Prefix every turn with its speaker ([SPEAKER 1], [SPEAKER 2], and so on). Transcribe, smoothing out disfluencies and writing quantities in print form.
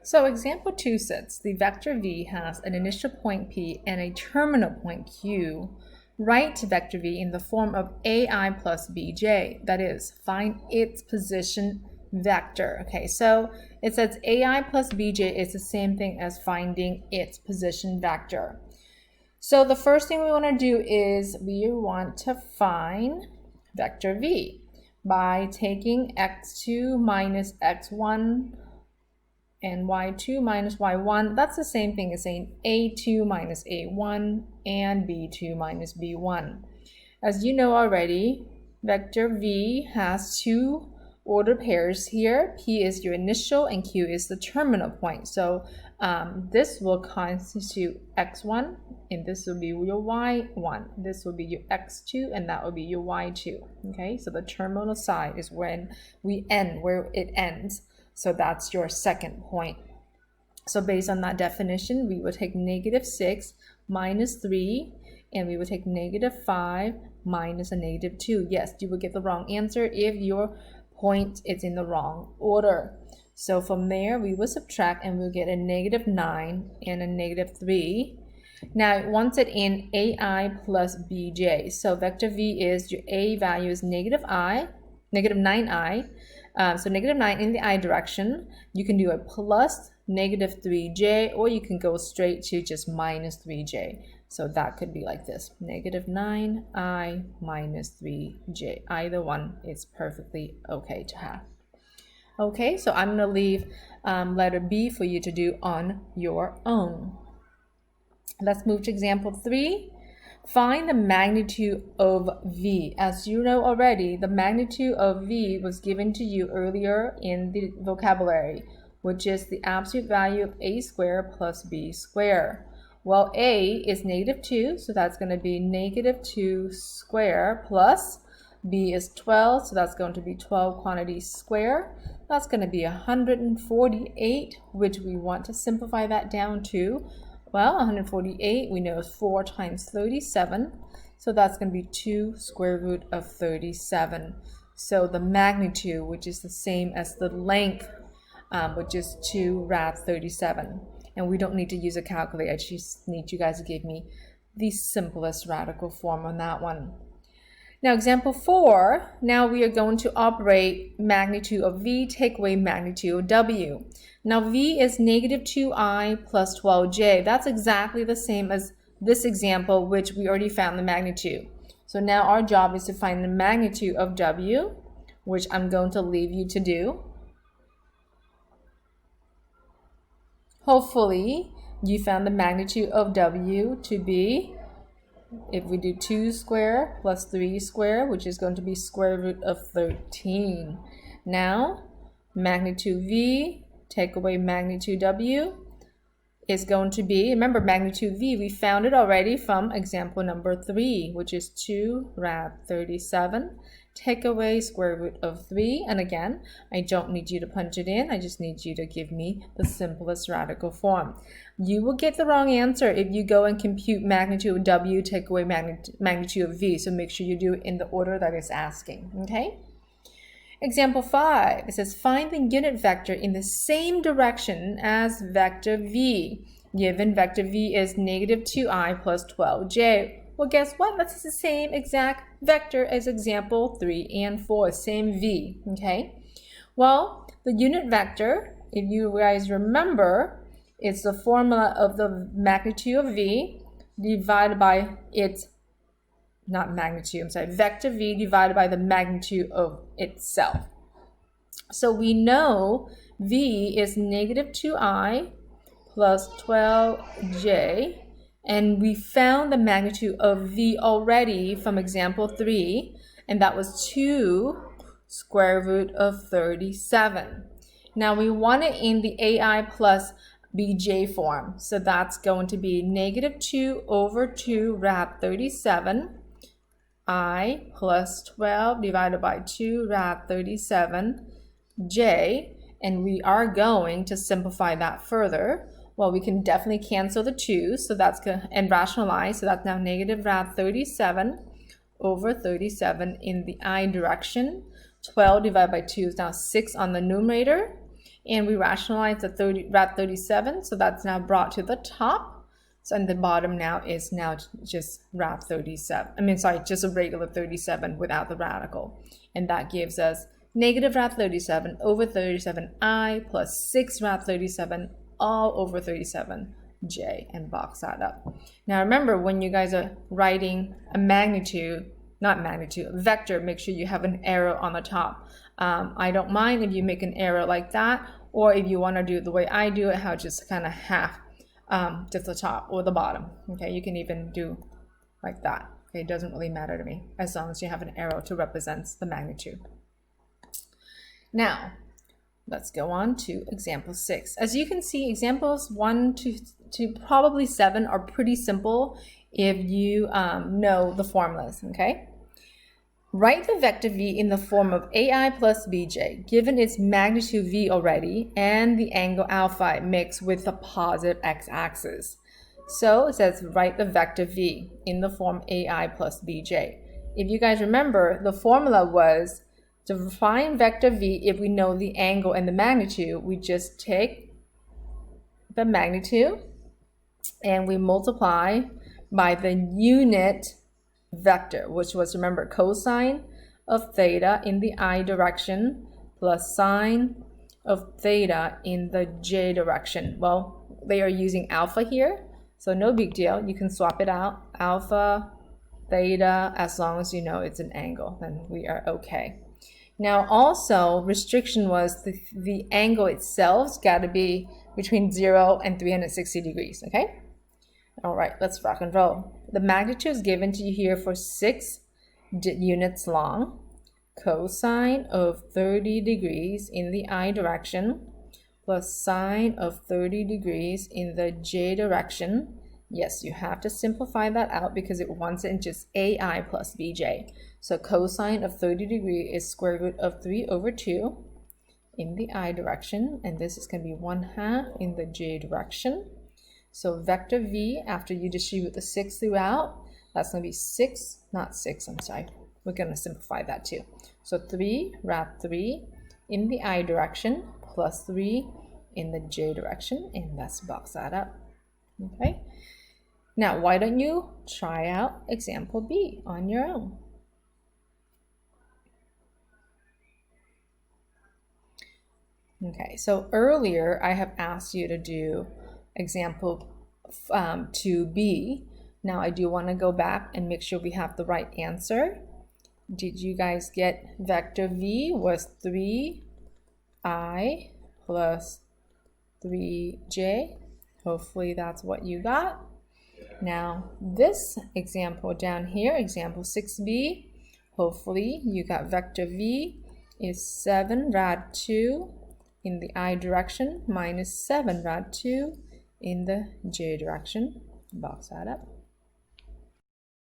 [SPEAKER 1] So example 2 says the vector v has an initial point p and a terminal point q. Write vector v in the form of ai plus bj, that is, find its position vector. Okay, so it says ai plus bj is the same thing as finding its position vector. So the first thing we want to do is we want to find vector v by taking x2 minus x1 and y2 minus y1. That's the same thing as saying a2 minus a1 and b2 minus b1. As you know already, vector v has two order pairs here. P is your initial and q is the terminal point. So this will constitute x1 and this will be your y1. This will be your x2 and that will be your y2. Okay, so the terminal side is when we end, where it ends. So that's your second point. So based on that definition, we would take negative 6 minus 3, and we would take negative 5 minus a negative 2. Yes, you would get the wrong answer if your point is in the wrong order. So from there, we will subtract and we'll get a negative 9 and a negative 3. Now, it wants it in ai plus bj. So vector v is your a value is negative 9i. So negative 9 in the I direction. You can do a plus negative 3j, or you can go straight to just minus 3j. So that could be like this, negative 9i minus 3j. Either one is perfectly okay to have. Okay, so I'm going to leave letter B for you to do on your own. Let's move to example 3. Find the magnitude of v. As you know already, the magnitude of v was given to you earlier in the vocabulary, which is the absolute value of a squared plus b squared. Well, a is negative 2, so that's going to be negative 2 squared plus b is 12, so that's going to be 12 quantity squared. That's going to be 148, which we want to simplify that down to. Well, 148 we know is 4 times 37, so that's going to be 2 square root of 37. So the magnitude, which is the same as the length, which is 2 rad 37. And we don't need to use a calculator, I just need you guys to give me the simplest radical form on that one. Now example 4, now we are going to operate magnitude of v, take away magnitude of w. Now v is negative 2i plus 12j. That's exactly the same as this example, which we already found the magnitude. So now our job is to find the magnitude of w, which I'm going to leave you to do. Hopefully you found the magnitude of w to be, if we do 2 squared plus 3 squared, which is going to be square root of 13. Now, magnitude v, take away magnitude w, is going to be, remember magnitude v, we found it already from example number 3, which is 2 rad 37. Take away square root of 3, and again, I don't need you to punch it in, I just need you to give me the simplest radical form. You will get the wrong answer if you go and compute magnitude of w, take away magnitude of v, so make sure you do it in the order that it's asking, okay? Example 5, it says find the unit vector in the same direction as vector v. Given vector v is negative 2i plus 12j. Well, guess what? That's the same exact vector as example 3 and 4, same v, okay? Well, the unit vector, if you guys remember, it's the formula of the magnitude of v divided by its, not magnitude, I'm sorry, vector v divided by the magnitude of itself. So we know v is negative 2i plus 12j. And we found the magnitude of v already from example 3, and that was 2 square root of 37. Now we want it in the ai plus bj form, so that's going to be negative 2 over 2 rad 37, I plus 12 divided by 2 rad 37, j, and we are going to simplify that further. Well, we can definitely cancel the 2, so that's good, and rationalize, so that's now negative rad 37 over 37 in the I direction. 12 divided by 2 is now 6 on the numerator, and we rationalize the rad 37, so that's now brought to the top. So and the bottom now is now just rad 37. I mean, sorry, just a regular 37 without the radical. And that gives us negative rad 37 over 37i plus 6 rad 37 all over 37j, and box that up. Now remember, when you guys are writing a vector, make sure you have an arrow on the top. I don't mind if you make an arrow like that, or if you want to do it the way I do it, how just kind of half just the top or the bottom. Okay, you can even do like that. Okay, it doesn't really matter to me as long as you have an arrow to represent the magnitude. Now let's go on to example 6. As you can see, examples 1 to probably 7 are pretty simple if you know the formulas. Okay, write the vector v in the form of ai plus bj, given its magnitude v already and the angle alpha mixed with the positive x-axis. So it says write the vector v in the form ai plus bj. If you guys remember, the formula was to find vector v if we know the angle and the magnitude. We just take the magnitude and we multiply by the unit vector, which was, remember, cosine of theta in the I direction plus sine of theta in the j direction. Well, they are using alpha here, so no big deal. You can swap it out, alpha, theta, as long as you know it's an angle, then we are okay. Now also, restriction was the angle itself's got to be between 0 and 360 degrees, okay? All right, let's rock and roll. The magnitude is given to you here for 6 units long. Cosine of 30 degrees in the I direction plus sine of 30 degrees in the j direction. Yes, you have to simplify that out because it wants it in just ai plus bj. So cosine of 30 degrees is square root of 3 over 2 in the I direction, and this is going to be 1/2 in the j direction. So vector v, after you distribute the 6 throughout, that's going to be 6, not 6, I'm sorry. We're going to simplify that too. So 3 rad 3 in the I direction plus 3 in the j direction, and let's box that up. Okay. Now, why don't you try out example B on your own? Okay, so earlier I have asked you to do example 2B. Now I do want to go back and make sure we have the right answer. Did you guys get vector V was 3I plus 3j? Hopefully that's what you got. Now this example down here, example 6b, hopefully you got vector v is 7 rad 2 in the I direction minus 7 rad 2 in the j direction. Box that up.